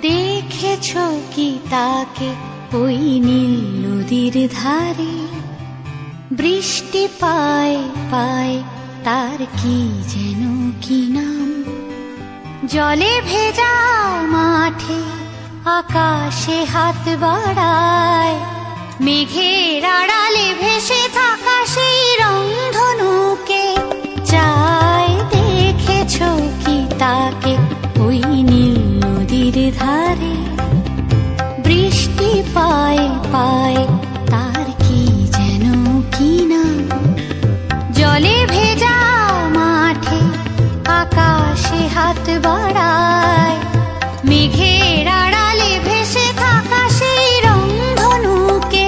দেখেছো কি তাকে ওই নীল নদীর ধারে? বৃষ্টি পায় পায় তার কি যেন কি নাম। জলে ভেজা মাঠে আকাশে হাত বাড়ায়, মেঘের আড়ালে ভেসে থাকা সেই রংধনুকে চায়। দেখেছো কি তাকে ওই নীল নদীর ধারে? বৃষ্টি পায় পায় তার কি যেন কি নাম। জলে ভেজা মাঠে আকাশে হাত বাড়ায়, মেঘের আড়ালে ভেসে থাকা সেই রংধনুকে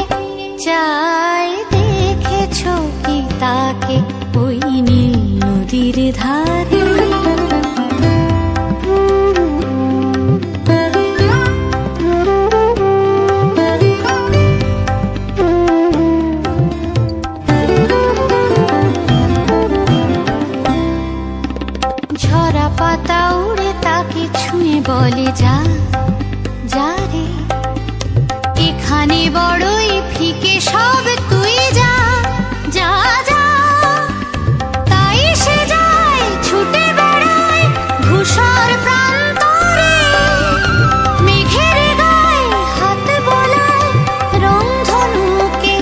চায়। দেখেছো কি তাকে ওই নীল নদীর ধারে? ঝরা পাতা উড়ে তাকে ছুঁয়ে বলে যা যা রে, এখানে বড়ই ফিকে সব, তুই যা যা যা। তাই সে যায় ছুটে বেড়ায় ধূসর প্রান্তরে, মেঘের গায়ে হাত বোলায় রংধনুকে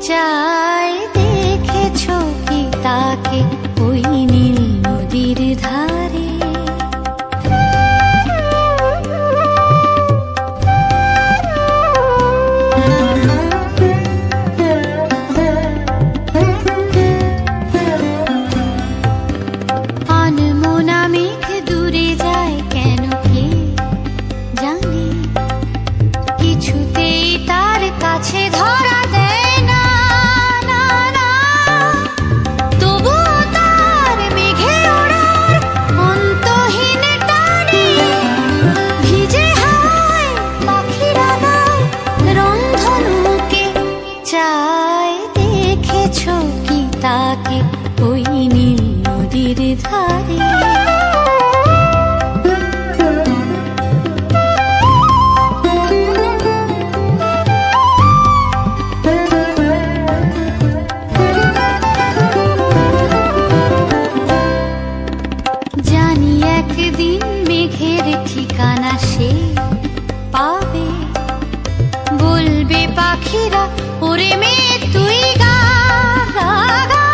চায়। দেখেছো কি তাকে ওই নীল নদীর ধারে? আনমনা মেঘ দূরে যায় কেন কে জানে, কিছুতেই তার কাছে ধরা দেয় না না না। তবুও তার মেঘে ওড়ার অন্তহীন টানে, ভিজে হাওয়ায় পাখিরা গায় রংধনুকে চায়। দেখেছো কি তাকে ওই নীল নদীর ধারে? জানি একদিন মেঘের ঠিকানা সে পাবে, বলবে পাখিরা ওরে মেয়ে তুই গা গা গা।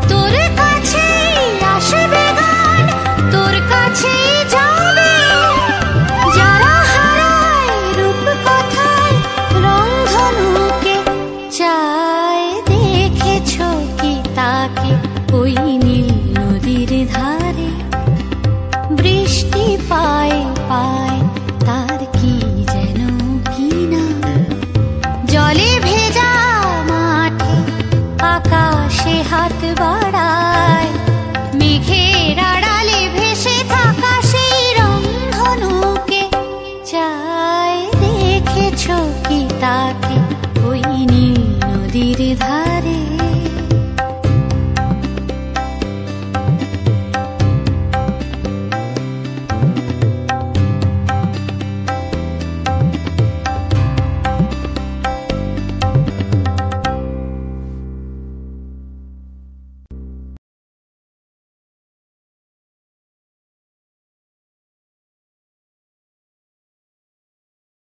তোর কাছেই আসবে গান, তোর কাছেই যাবে যারা হারায় রূপ কথায় রংধনুকে চায়। দেখেছো কি তাকে ওই নীল নদীর ধারে? বৃষ্টি পায় পায় তার কি যেন কি নাম। জলে ভেজা মাঠে আকাশে হাত বাড়ায়,